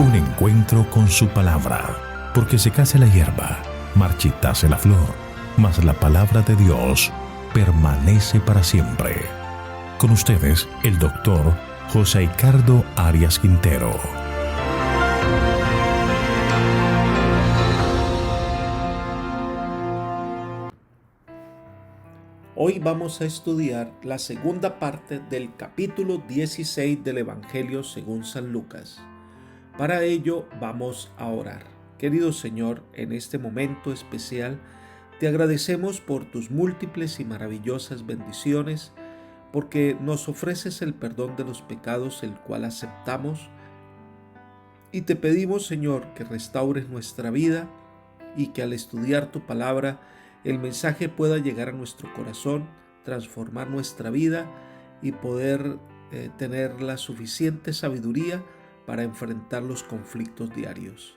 Un encuentro con su palabra, porque secase la hierba, marchitase la flor, mas la palabra de Dios permanece para siempre. Con ustedes, el doctor José Ricardo Arias Quintero. Hoy vamos a estudiar la segunda parte del capítulo 16 del Evangelio según San Lucas. Para ello vamos a orar. Querido Señor, en este momento especial te agradecemos por tus múltiples y maravillosas bendiciones, porque nos ofreces el perdón de los pecados, el cual aceptamos, y te pedimos, Señor, que restaures nuestra vida y que al estudiar tu palabra el mensaje pueda llegar a nuestro corazón, transformar nuestra vida y poder tener la suficiente sabiduría para enfrentar los conflictos diarios.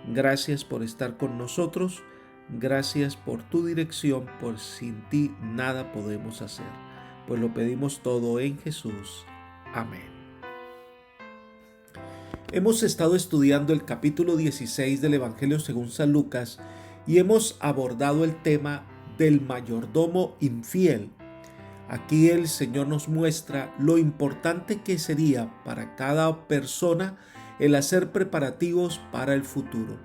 Gracias por estar con nosotros, gracias por tu dirección, por sin ti nada podemos hacer. Pues lo pedimos todo en Jesús. Amén. Hemos estado estudiando el capítulo 16 del Evangelio según San Lucas y hemos abordado el tema del mayordomo infiel. Aquí el Señor nos muestra lo importante que sería para cada persona el hacer preparativos para el futuro.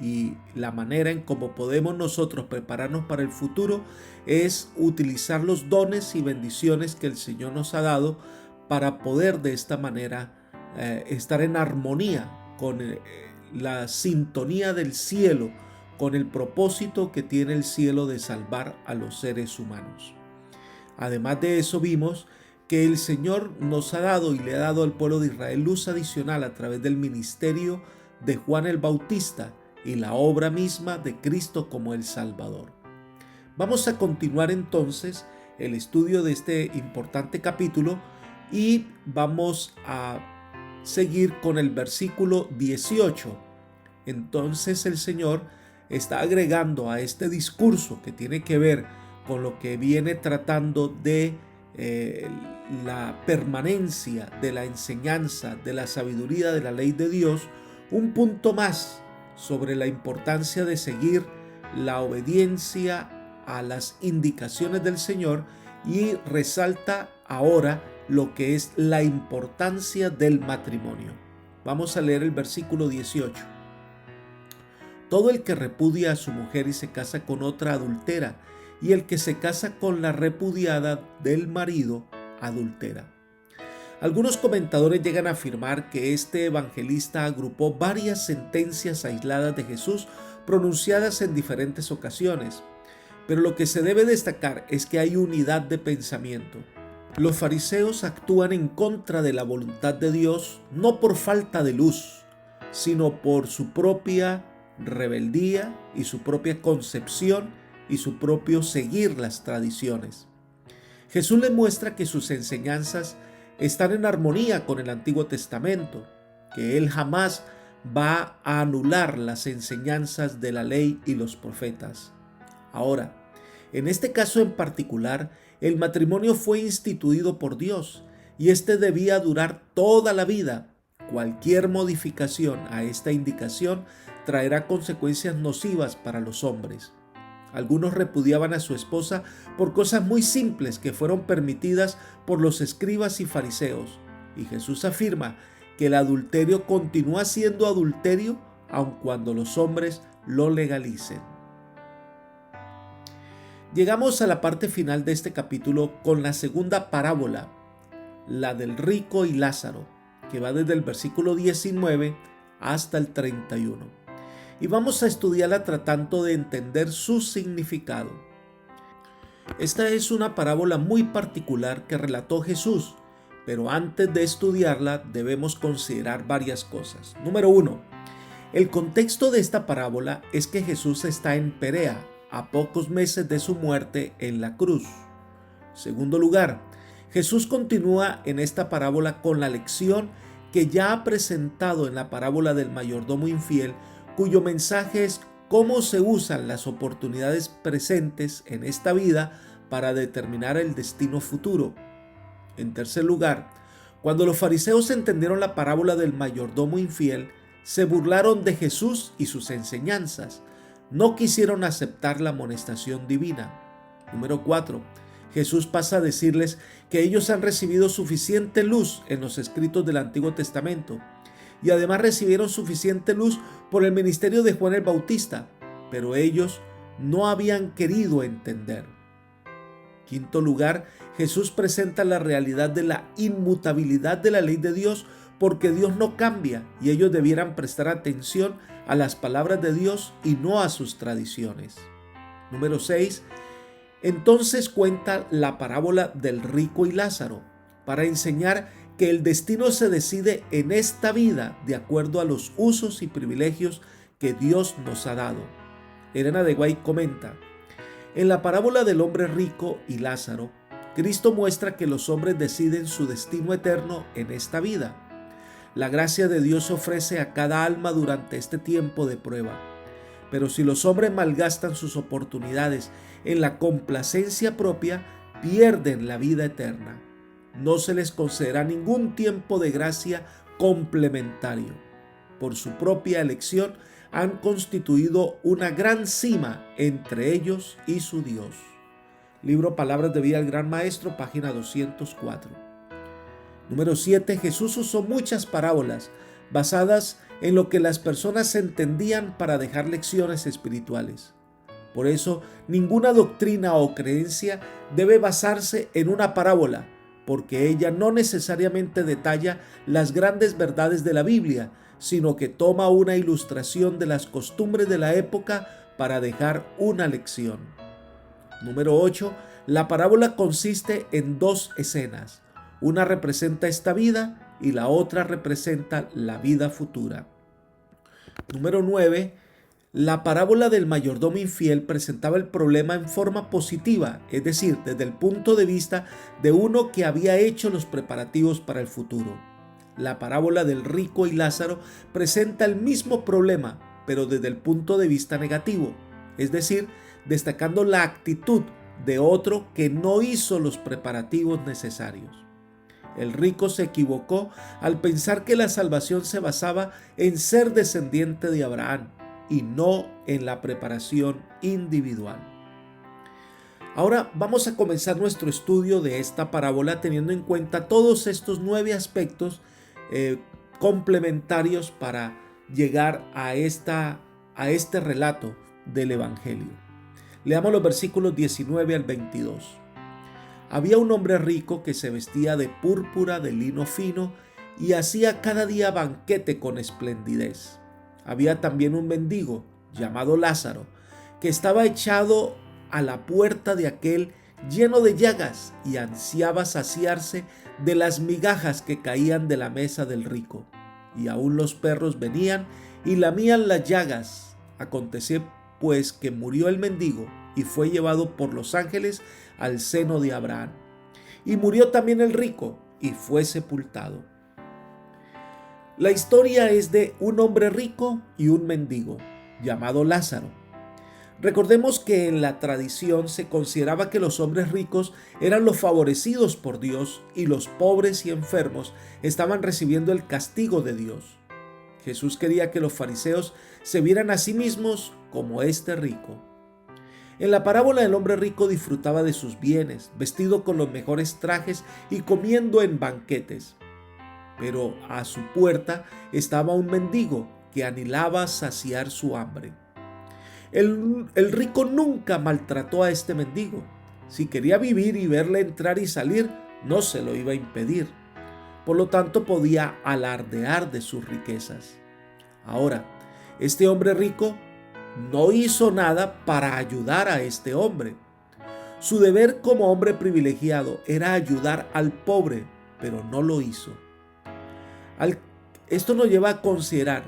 Y la manera en cómo podemos nosotros prepararnos para el futuro es utilizar los dones y bendiciones que el Señor nos ha dado para poder de esta manera estar en armonía con la sintonía del cielo, con el propósito que tiene el cielo de salvar a los seres humanos. Además de eso, vimos que el Señor nos ha dado y le ha dado al pueblo de Israel luz adicional a través del ministerio de Juan el Bautista y la obra misma de Cristo como el Salvador. Vamos a continuar entonces el estudio de este importante capítulo y vamos a seguir con el versículo 18. Entonces el Señor está agregando a este discurso que tiene que ver con lo que viene tratando de la permanencia de la enseñanza, de la sabiduría de la ley de Dios, un punto más sobre la importancia de seguir la obediencia a las indicaciones del Señor y resalta ahora lo que es la importancia del matrimonio. Vamos a leer el versículo 18. Todo el que repudia a su mujer y se casa con otra adultera, y el que se casa con la repudiada del marido adultera. Algunos comentadores llegan a afirmar que este evangelista agrupó varias sentencias aisladas de Jesús pronunciadas en diferentes ocasiones, pero lo que se debe destacar es que hay unidad de pensamiento. Los fariseos actúan en contra de la voluntad de Dios no por falta de luz, sino por su propia rebeldía y su propia concepción y su propio seguir las tradiciones. Jesús les muestra que sus enseñanzas están en armonía con el Antiguo Testamento, que Él jamás va a anular las enseñanzas de la ley y los profetas. Ahora, en este caso en particular, el matrimonio fue instituido por Dios y este debía durar toda la vida. Cualquier modificación a esta indicación traerá consecuencias nocivas para los hombres. Algunos repudiaban a su esposa por cosas muy simples que fueron permitidas por los escribas y fariseos. Y Jesús afirma que el adulterio continúa siendo adulterio aun cuando los hombres lo legalicen. Llegamos a la parte final de este capítulo con la segunda parábola, la del rico y Lázaro, que va desde el versículo 19 hasta el 31. Y vamos a estudiarla tratando de entender su significado. Esta es una parábola muy particular que relató Jesús, pero antes de estudiarla debemos considerar varias cosas. Número 1. El contexto de esta parábola es que Jesús está en Perea, a pocos meses de su muerte en la cruz. Segundo lugar, Jesús continúa en esta parábola con la lección que ya ha presentado en la parábola del mayordomo infiel, cuyo mensaje es cómo se usan las oportunidades presentes en esta vida para determinar el destino futuro. En tercer lugar, cuando los fariseos entendieron la parábola del mayordomo infiel, se burlaron de Jesús y sus enseñanzas. No quisieron aceptar la amonestación divina. Número 4. Jesús pasa a decirles que ellos han recibido suficiente luz en los escritos del Antiguo Testamento y además recibieron suficiente luz por el ministerio de Juan el Bautista, pero ellos no habían querido entender. Quinto lugar, Jesús presenta la realidad de la inmutabilidad de la ley de Dios, porque Dios no cambia y ellos debieran prestar atención a las palabras de Dios y no a sus tradiciones. Número 6. Entonces cuenta la parábola del rico y Lázaro para enseñar que el destino se decide en esta vida de acuerdo a los usos y privilegios que Dios nos ha dado. Elena de White comenta: en la parábola del hombre rico y Lázaro, Cristo muestra que los hombres deciden su destino eterno en esta vida. La gracia de Dios ofrece a cada alma durante este tiempo de prueba. Pero si los hombres malgastan sus oportunidades en la complacencia propia, pierden la vida eterna. No se les concederá ningún tiempo de gracia complementario. Por su propia elección han constituido una gran cima entre ellos y su Dios. Libro Palabras de Vida del Gran Maestro, página 204. Número 7. Jesús usó muchas parábolas basadas en lo que las personas entendían para dejar lecciones espirituales. Por eso, ninguna doctrina o creencia debe basarse en una parábola, porque ella no necesariamente detalla las grandes verdades de la Biblia, sino que toma una ilustración de las costumbres de la época para dejar una lección. Número 8. La parábola consiste en dos escenas. Una representa esta vida y la otra representa la vida futura. Número 9. La parábola del mayordomo infiel presentaba el problema en forma positiva, es decir, desde el punto de vista de uno que había hecho los preparativos para el futuro. La parábola del rico y Lázaro presenta el mismo problema, pero desde el punto de vista negativo, es decir, destacando la actitud de otro que no hizo los preparativos necesarios. El rico se equivocó al pensar que la salvación se basaba en ser descendiente de Abraham y no en la preparación individual. Ahora vamos a comenzar nuestro estudio de esta parábola teniendo en cuenta todos estos 9 aspectos complementarios para llegar a este relato del Evangelio. Leamos los versículos 19 al 22. Había un hombre rico que se vestía de púrpura, de lino fino, y hacía cada día banquete con esplendidez. Había también un mendigo, llamado Lázaro, que estaba echado a la puerta de aquel lleno de llagas y ansiaba saciarse de las migajas que caían de la mesa del rico. Y aún los perros venían y lamían las llagas. Aconteció pues que murió el mendigo y fue llevado por los ángeles al seno de Abraham. Y murió también el rico y fue sepultado. La historia es de un hombre rico y un mendigo, llamado Lázaro. Recordemos que en la tradición se consideraba que los hombres ricos eran los favorecidos por Dios y los pobres y enfermos estaban recibiendo el castigo de Dios. Jesús quería que los fariseos se vieran a sí mismos como este rico. En la parábola el hombre rico disfrutaba de sus bienes, vestido con los mejores trajes y comiendo en banquetes. Pero a su puerta estaba un mendigo que anhelaba saciar su hambre. El rico nunca maltrató a este mendigo. Si quería vivir y verle entrar y salir, no se lo iba a impedir. Por lo tanto, podía alardear de sus riquezas. Ahora, este hombre rico no hizo nada para ayudar a este hombre. Su deber como hombre privilegiado era ayudar al pobre, pero no lo hizo. Esto nos lleva a considerar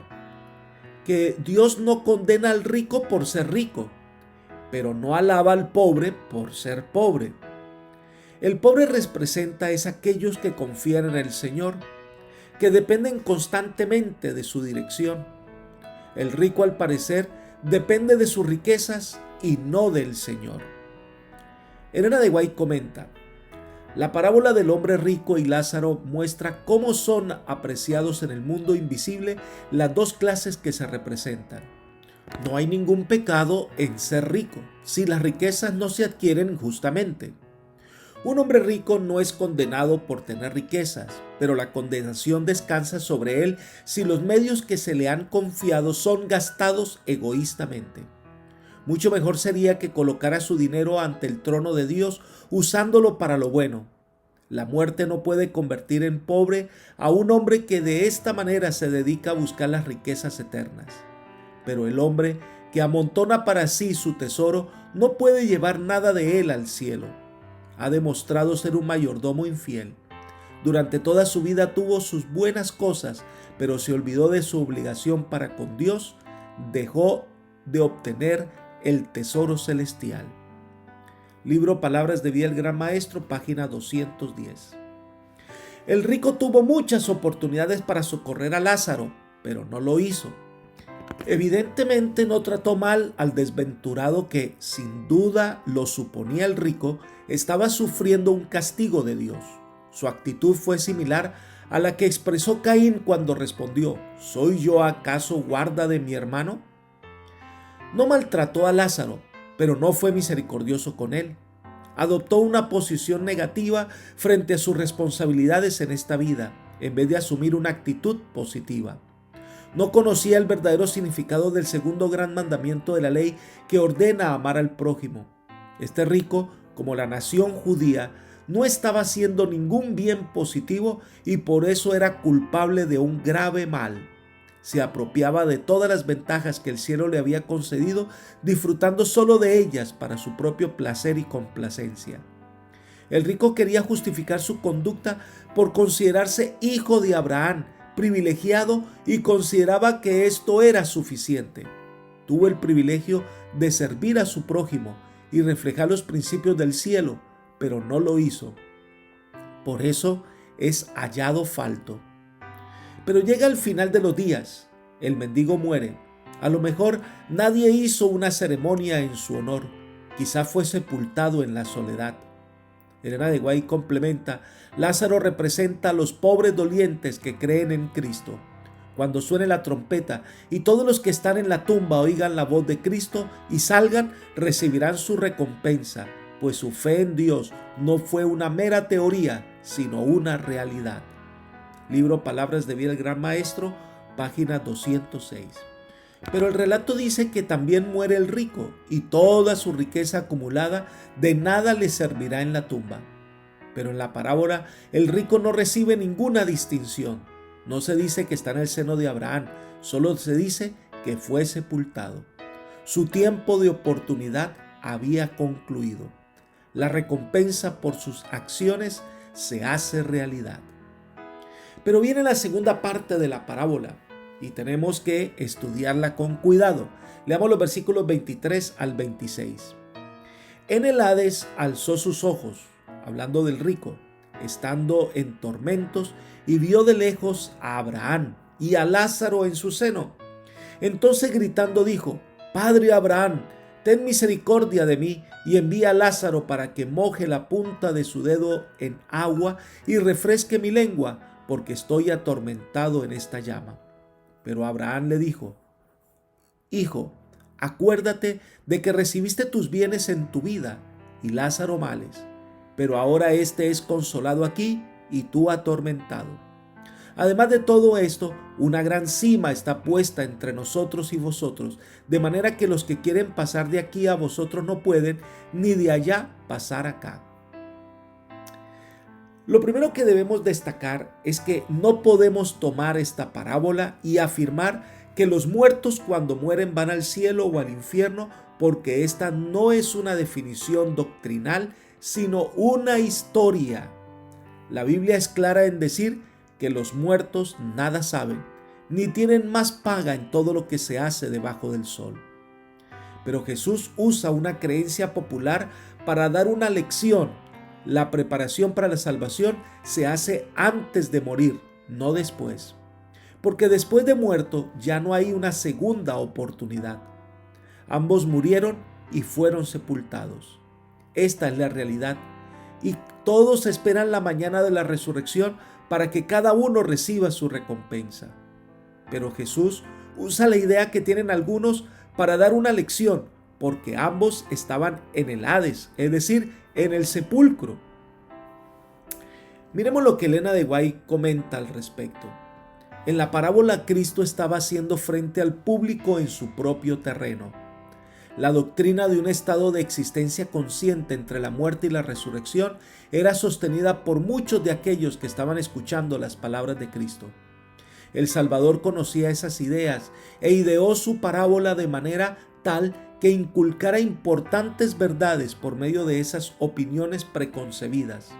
que Dios no condena al rico por ser rico, pero no alaba al pobre por ser pobre. El pobre representa es aquellos que confían en el Señor, que dependen constantemente de su dirección. El rico, al parecer, depende de sus riquezas y no del Señor. Elena de White comenta: La parábola del hombre rico y Lázaro muestra cómo son apreciados en el mundo invisible las dos clases que se representan. No hay ningún pecado en ser rico, si las riquezas no se adquieren injustamente. Un hombre rico no es condenado por tener riquezas, pero la condenación descansa sobre él si los medios que se le han confiado son gastados egoístamente. Mucho mejor sería que colocara su dinero ante el trono de Dios usándolo para lo bueno. La muerte no puede convertir en pobre a un hombre que de esta manera se dedica a buscar las riquezas eternas. Pero el hombre que amontona para sí su tesoro no puede llevar nada de él al cielo. Ha demostrado ser un mayordomo infiel. Durante toda su vida tuvo sus buenas cosas, pero se olvidó de su obligación para con Dios, dejó de obtener el tesoro celestial. Libro Palabras de Vida del Gran Maestro, página 210. El rico tuvo muchas oportunidades para socorrer a Lázaro, pero no lo hizo. Evidentemente no trató mal al desventurado que, sin duda lo suponía el rico, estaba sufriendo un castigo de Dios. Su actitud fue similar a la que expresó Caín cuando respondió: ¿soy yo acaso guarda de mi hermano? No maltrató a Lázaro, pero no fue misericordioso con él. Adoptó una posición negativa frente a sus responsabilidades en esta vida, en vez de asumir una actitud positiva. No conocía el verdadero significado del segundo gran mandamiento de la ley que ordena amar al prójimo. Este rico, como la nación judía, no estaba haciendo ningún bien positivo y por eso era culpable de un grave mal. Se apropiaba de todas las ventajas que el cielo le había concedido, disfrutando solo de ellas para su propio placer y complacencia. El rico quería justificar su conducta por considerarse hijo de Abraham, privilegiado, y consideraba que esto era suficiente. Tuvo el privilegio de servir a su prójimo y reflejar los principios del cielo, pero no lo hizo. Por eso es hallado falto. Pero llega el final de los días. El mendigo muere. A lo mejor nadie hizo una ceremonia en su honor. Quizá fue sepultado en la soledad. Elena de White complementa: Lázaro representa a los pobres dolientes que creen en Cristo. Cuando suene la trompeta y todos los que están en la tumba oigan la voz de Cristo y salgan, recibirán su recompensa, pues su fe en Dios no fue una mera teoría, sino una realidad. Libro Palabras de Vida del Gran Maestro, página 206. Pero el relato dice que también muere el rico y toda su riqueza acumulada de nada le servirá en la tumba. Pero en la parábola el rico no recibe ninguna distinción. No se dice que está en el seno de Abraham, solo se dice que fue sepultado. Su tiempo de oportunidad había concluido. La recompensa por sus acciones se hace realidad. Pero viene la segunda parte de la parábola y tenemos que estudiarla con cuidado. Leamos los versículos 23 al 26. En el Hades alzó sus ojos, hablando del rico, estando en tormentos, y vio de lejos a Abraham y a Lázaro en su seno. Entonces gritando dijo: Padre Abraham, ten misericordia de mí y envía a Lázaro para que moje la punta de su dedo en agua y refresque mi lengua, porque estoy atormentado en esta llama. Pero Abraham le dijo: Hijo, acuérdate de que recibiste tus bienes en tu vida y Lázaro males, pero ahora éste es consolado aquí y tú atormentado. Además de todo esto, una gran sima está puesta entre nosotros y vosotros, de manera que los que quieren pasar de aquí a vosotros no pueden, ni de allá pasar acá. Lo primero que debemos destacar es que no podemos tomar esta parábola y afirmar que los muertos cuando mueren van al cielo o al infierno, porque esta no es una definición doctrinal, sino una historia. La Biblia es clara en decir que los muertos nada saben, ni tienen más paga en todo lo que se hace debajo del sol. Pero Jesús usa una creencia popular para dar una lección. La preparación para la salvación se hace antes de morir, no después. Porque después de muerto ya no hay una segunda oportunidad. Ambos murieron y fueron sepultados. Esta es la realidad. y todos esperan la mañana de la resurrección para que cada uno reciba su recompensa. Pero Jesús usa la idea que tienen algunos para dar una lección, porque ambos estaban en el Hades, es decir, en el sepulcro. Miremos lo que Elena de White comenta al respecto. En la parábola, Cristo estaba haciendo frente al público en su propio terreno. La doctrina de un estado de existencia consciente entre la muerte y la resurrección era sostenida por muchos de aquellos que estaban escuchando las palabras de Cristo. El Salvador conocía esas ideas e ideó su parábola de manera tal que inculcara importantes verdades por medio de esas opiniones preconcebidas.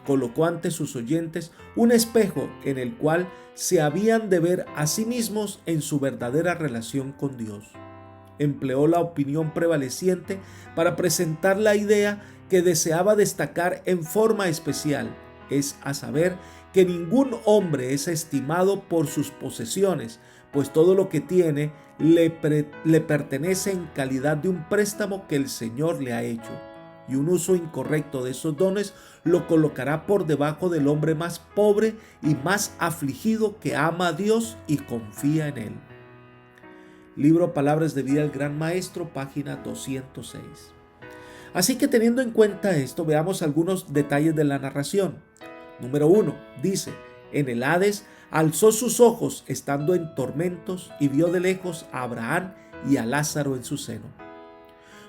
Colocó ante sus oyentes un espejo en el cual se habían de ver a sí mismos en su verdadera relación con Dios. Empleó la opinión prevaleciente para presentar la idea que deseaba destacar en forma especial, es a saber, que ningún hombre es estimado por sus posesiones, pues todo lo que tiene le pertenece en calidad de un préstamo que el Señor le ha hecho, y un uso incorrecto de esos dones lo colocará por debajo del hombre más pobre y más afligido que ama a Dios y confía en Él. Libro Palabras de Vida del Gran Maestro, página 206. Así que teniendo en cuenta esto, veamos algunos detalles de la narración. Número 1, dice, en el Hades alzó sus ojos estando en tormentos y vio de lejos a Abraham y a Lázaro en su seno.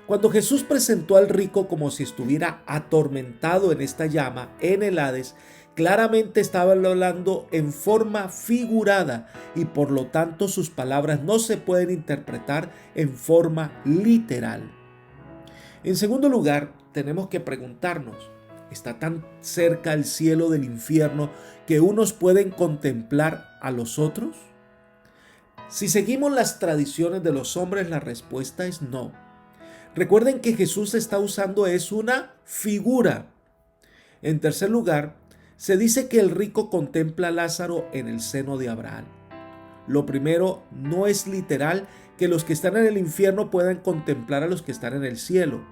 Cuando Jesús presentó al rico como si estuviera atormentado en esta llama en el Hades, claramente estaba hablando en forma figurada y por lo tanto sus palabras no se pueden interpretar en forma literal. En segundo lugar, tenemos que preguntarnos, ¿está tan cerca el cielo del infierno que unos pueden contemplar a los otros? Si seguimos las tradiciones de los hombres, la respuesta es no. Recuerden que Jesús está usando una figura. En tercer lugar, se dice que el rico contempla a Lázaro en el seno de Abraham. Lo primero, no es literal que los que están en el infierno puedan contemplar a los que están en el cielo.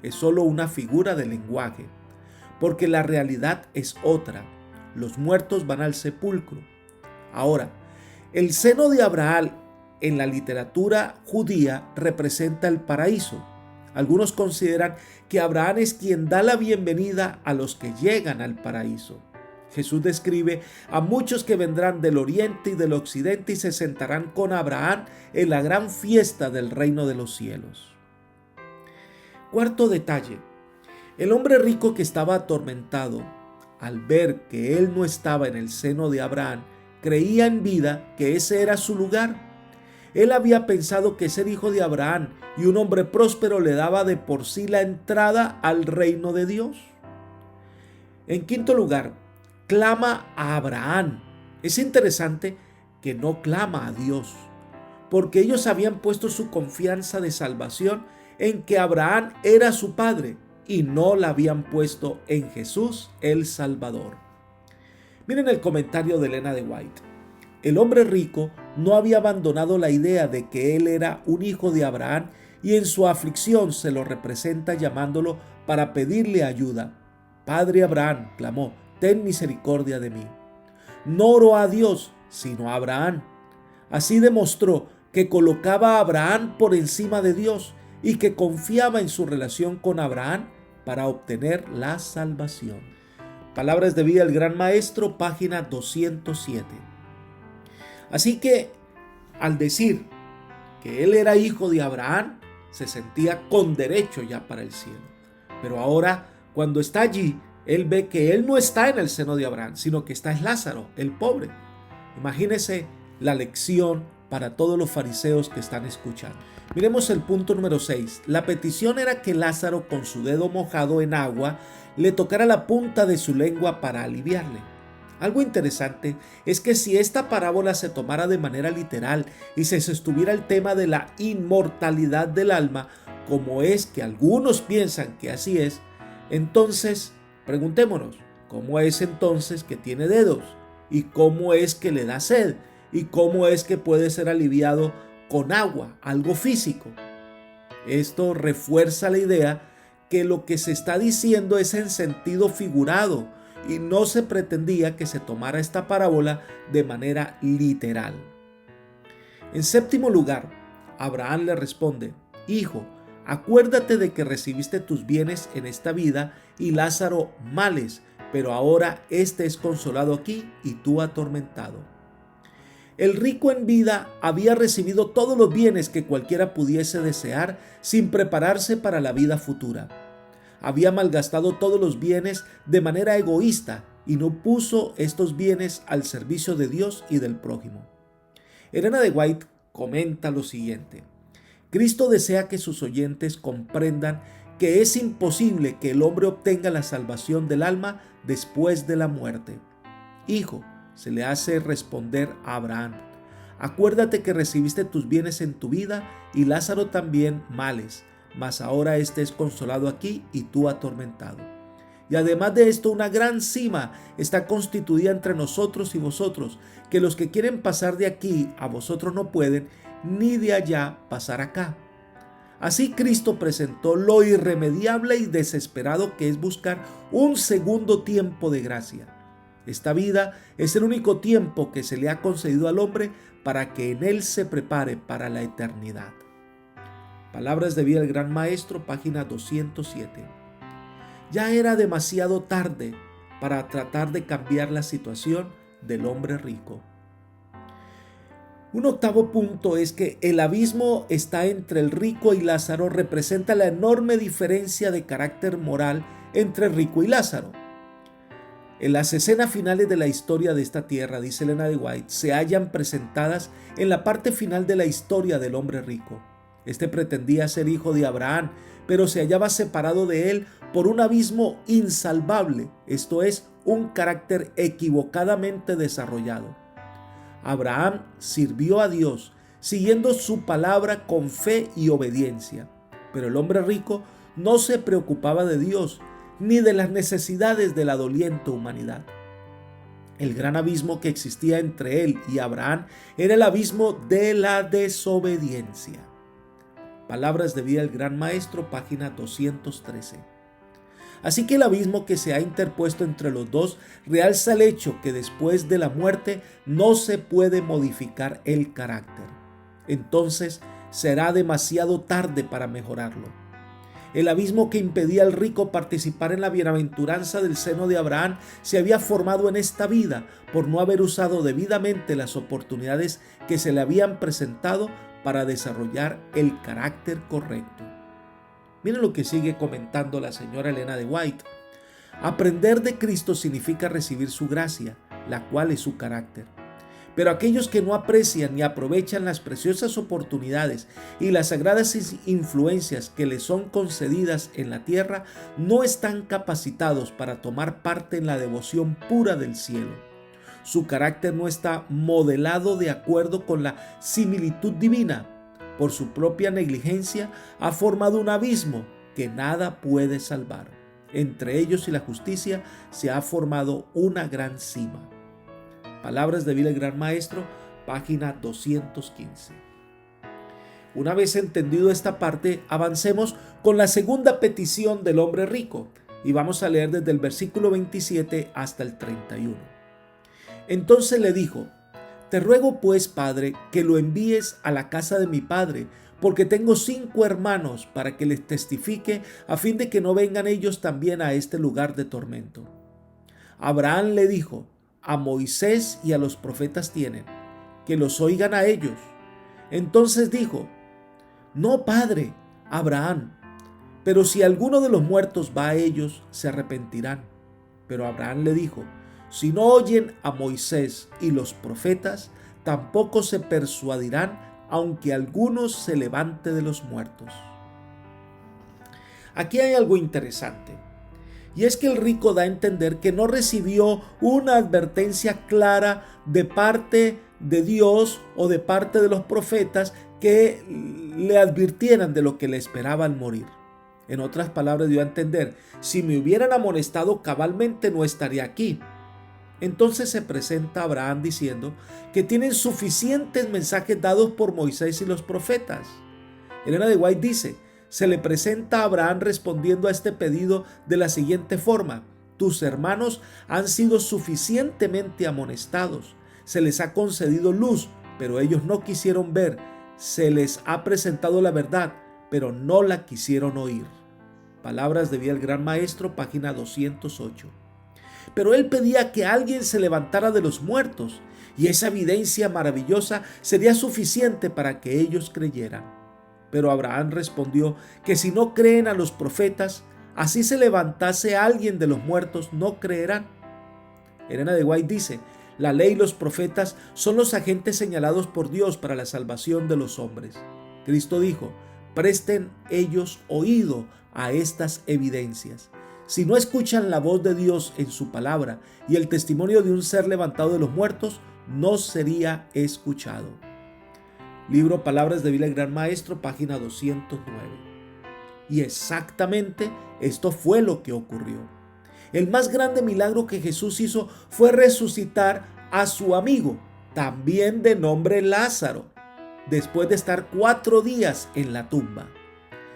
Es solo una figura de lenguaje, porque la realidad es otra. Los muertos van al sepulcro. Ahora, el seno de Abraham en la literatura judía representa el paraíso. Algunos consideran que Abraham es quien da la bienvenida a los que llegan al paraíso. Jesús describe a muchos que vendrán del oriente y del occidente y se sentarán con Abraham en la gran fiesta del reino de los cielos. Cuarto detalle. El hombre rico que estaba atormentado, al ver que él no estaba en el seno de Abraham, creía en vida que ese era su lugar. Él había pensado que ser hijo de Abraham y un hombre próspero le daba de por sí la entrada al reino de Dios. En quinto lugar, clama a Abraham. Es interesante que no clama a Dios, porque ellos habían puesto su confianza de salvación en que Abraham era su padre y no la habían puesto en Jesús el Salvador. Miren el comentario de Elena de White. El hombre rico no había abandonado la idea de que él era un hijo de Abraham y en su aflicción se lo representa llamándolo para pedirle ayuda. Padre Abraham, clamó, ten misericordia de mí. No oró a Dios, sino a Abraham. Así demostró que colocaba a Abraham por encima de Dios y que confiaba en su relación con Abraham para obtener la salvación. Palabras de Vida del Gran Maestro, página 207. Así que, al decir que él era hijo de Abraham, se sentía con derecho ya para el cielo. Pero ahora, cuando está allí, él ve que él no está en el seno de Abraham, sino que está en Lázaro, el pobre. Imagínese la lección para todos los fariseos que están escuchando. Miremos el punto número 6. La petición era que Lázaro, con su dedo mojado en agua, le tocara la punta de su lengua para aliviarle. Algo interesante es que si esta parábola se tomara de manera literal y se sostuviera el tema de la inmortalidad del alma, como es que algunos piensan que así es, entonces preguntémonos, ¿cómo es entonces que tiene dedos? ¿Y cómo es que le da sed? ¿Y cómo es que puede ser aliviado con agua, algo físico? Esto refuerza la idea que lo que se está diciendo es en sentido figurado y no se pretendía que se tomara esta parábola de manera literal. En séptimo lugar, Abraham le responde: Hijo, acuérdate de que recibiste tus bienes en esta vida y Lázaro males, pero ahora éste es consolado aquí y tú atormentado. El rico en vida había recibido todos los bienes que cualquiera pudiese desear sin prepararse para la vida futura. Había malgastado todos los bienes de manera egoísta y no puso estos bienes al servicio de Dios y del prójimo. Elena de White comenta lo siguiente: Cristo desea que sus oyentes comprendan que es imposible que el hombre obtenga la salvación del alma después de la muerte. Hijo, se le hace responder a Abraham: acuérdate que recibiste tus bienes en tu vida y Lázaro también males, mas ahora éste es consolado aquí y tú atormentado. Y además de esto, una gran cima está constituida entre nosotros y vosotros, que los que quieren pasar de aquí a vosotros no pueden, ni de allá pasar acá. Así Cristo presentó lo irremediable y desesperado que es buscar un segundo tiempo de gracia. Esta vida es el único tiempo que se le ha concedido al hombre para que en él se prepare para la eternidad. Palabras de vida del Gran Maestro, página 207. Ya era demasiado tarde para tratar de cambiar la situación del hombre rico. Un octavo punto es que el abismo está entre el rico y Lázaro representa la enorme diferencia de carácter moral entre el rico y Lázaro. En las escenas finales de la historia de esta tierra, dice Elena de White, se hallan presentadas en la parte final de la historia del hombre rico. Este pretendía ser hijo de Abraham, pero se hallaba separado de él por un abismo insalvable, esto es, un carácter equivocadamente desarrollado. Abraham sirvió a Dios, siguiendo su palabra con fe y obediencia, pero el hombre rico no se preocupaba de Dios, ni de las necesidades de la doliente humanidad. El gran abismo que existía entre él y Abraham era el abismo de la desobediencia. Palabras de vida del Gran Maestro, página 213. Así que el abismo que se ha interpuesto entre los dos realza el hecho que después de la muerte no se puede modificar el carácter. Entonces será demasiado tarde para mejorarlo. El abismo que impedía al rico participar en la bienaventuranza del seno de Abraham se había formado en esta vida por no haber usado debidamente las oportunidades que se le habían presentado para desarrollar el carácter correcto. Miren lo que sigue comentando la señora Elena de White. Aprender de Cristo significa recibir su gracia, la cual es su carácter. Pero aquellos que no aprecian ni aprovechan las preciosas oportunidades y las sagradas influencias que les son concedidas en la tierra no están capacitados para tomar parte en la devoción pura del cielo. Su carácter no está modelado de acuerdo con la similitud divina. Por su propia negligencia ha formado un abismo que nada puede salvar. Entre ellos y la justicia se ha formado una gran cima. Palabras de vida del Gran Maestro, página 215. Una vez entendido esta parte, avancemos con la segunda petición del hombre rico y vamos a leer desde el versículo 27 hasta el 31. Entonces le dijo: te ruego pues, padre, que lo envíes a la casa de mi padre, porque tengo 5 hermanos, para que les testifique, a fin de que no vengan ellos también a este lugar de tormento. Abraham le dijo: a Moisés y a los profetas tienen, que los oigan a ellos. Entonces dijo: no, padre Abraham, pero si alguno de los muertos va a ellos, se arrepentirán. Pero Abraham le dijo: si no oyen a Moisés y los profetas, tampoco se persuadirán, aunque algunos se levante de los muertos. Aquí hay algo interesante. Y es que el rico da a entender que no recibió una advertencia clara de parte de Dios o de parte de los profetas que le advirtieran de lo que le esperaba al morir. En otras palabras, dio a entender: si me hubieran amonestado cabalmente, no estaría aquí. Entonces se presenta Abraham diciendo que tienen suficientes mensajes dados por Moisés y los profetas. Elena de White dice: Se le presenta a Abraham respondiendo a este pedido de la siguiente forma: tus hermanos han sido suficientemente amonestados, se les ha concedido luz, pero ellos no quisieron ver, se les ha presentado la verdad, pero no la quisieron oír. Palabras de Vida del Gran Maestro, página 208. Pero él pedía que alguien se levantara de los muertos, y esa evidencia maravillosa sería suficiente para que ellos creyeran. Pero Abraham respondió que si no creen a los profetas, así se levantase alguien de los muertos, no creerán. Elena de White dice: la ley y los profetas son los agentes señalados por Dios para la salvación de los hombres. Cristo dijo: presten ellos oído a estas evidencias. Si no escuchan la voz de Dios en su palabra y el testimonio de un ser levantado de los muertos, no sería escuchado. Libro Palabras de Vida del Gran Maestro, página 209. Y exactamente esto fue lo que ocurrió. El más grande milagro que Jesús hizo fue resucitar a su amigo, también de nombre Lázaro, después de estar 4 días en la tumba.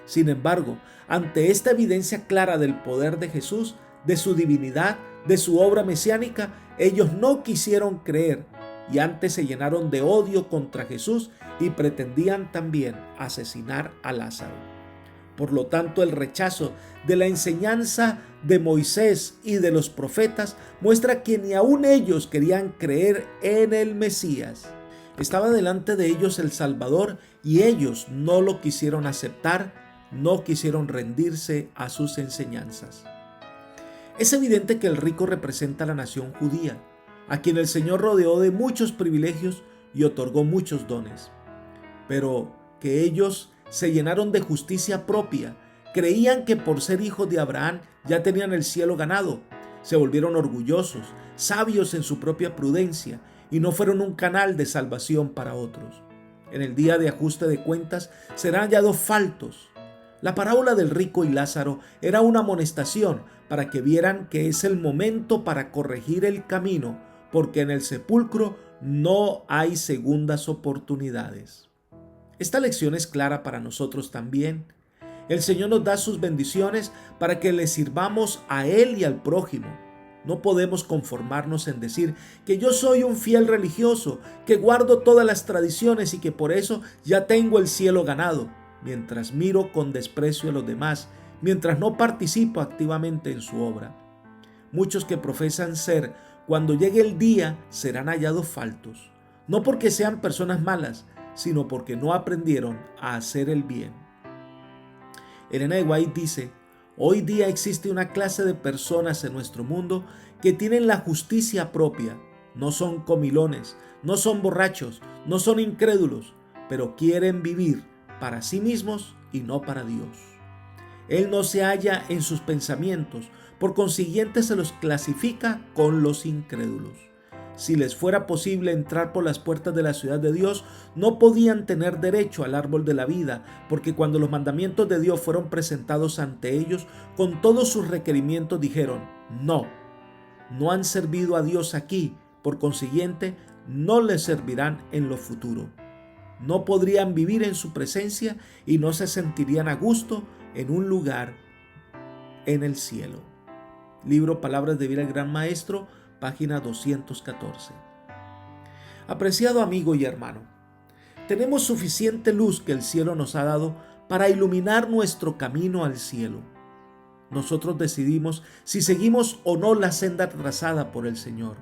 Sin embargo, ante esta evidencia clara del poder de Jesús, de su divinidad, de su obra mesiánica, ellos no quisieron creer y antes se llenaron de odio contra Jesús y pretendían también asesinar a Lázaro. Por lo tanto, el rechazo de la enseñanza de Moisés y de los profetas muestra que ni aun ellos querían creer en el Mesías. Estaba delante de ellos el Salvador y ellos no lo quisieron aceptar, no quisieron rendirse a sus enseñanzas. Es evidente que el rico representa a la nación judía, a quien el Señor rodeó de muchos privilegios y otorgó muchos dones, pero que ellos se llenaron de justicia propia, creían que por ser hijos de Abraham ya tenían el cielo ganado, se volvieron orgullosos, sabios en su propia prudencia y no fueron un canal de salvación para otros. En el día de ajuste de cuentas serán hallados faltos. La parábola del rico y Lázaro era una amonestación para que vieran que es el momento para corregir el camino, porque en el sepulcro no hay segundas oportunidades. Esta lección es clara para nosotros también. El Señor nos da sus bendiciones para que le sirvamos a Él y al prójimo. No podemos conformarnos en decir que yo soy un fiel religioso, que guardo todas las tradiciones y que por eso ya tengo el cielo ganado, mientras miro con desprecio a los demás, mientras no participo activamente en su obra. Muchos que profesan ser, cuando llegue el día, serán hallados faltos, no porque sean personas malas, sino porque no aprendieron a hacer el bien. Elena de White dice: hoy día existe una clase de personas en nuestro mundo que tienen la justicia propia. No son comilones, no son borrachos, no son incrédulos, pero quieren vivir para sí mismos y no para Dios. Él no se halla en sus pensamientos, por consiguiente se los clasifica con los incrédulos. Si les fuera posible entrar por las puertas de la ciudad de Dios, no podían tener derecho al árbol de la vida, porque cuando los mandamientos de Dios fueron presentados ante ellos, con todos sus requerimientos dijeron: no han servido a Dios aquí, por consiguiente, no les servirán en lo futuro. No podrían vivir en su presencia y no se sentirían a gusto en un lugar en el cielo. Libro Palabras de Vida del Gran Maestro, página 214. Apreciado amigo y hermano, tenemos suficiente luz que el cielo nos ha dado para iluminar nuestro camino al cielo. Nosotros decidimos si seguimos o no la senda trazada por el Señor.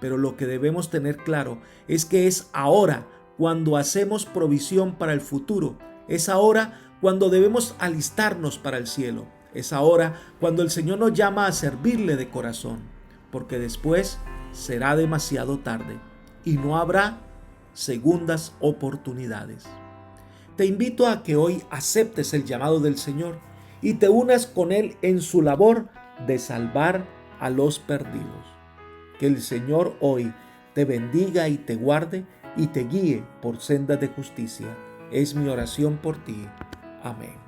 Pero lo que debemos tener claro es que es ahora cuando hacemos provisión para el futuro. Es ahora cuando debemos alistarnos para el cielo. Es ahora cuando el Señor nos llama a servirle de corazón, porque después será demasiado tarde y no habrá segundas oportunidades. Te invito a que hoy aceptes el llamado del Señor y te unas con Él en su labor de salvar a los perdidos. Que el Señor hoy te bendiga y te guarde y te guíe por sendas de justicia. Es mi oración por ti. Amén.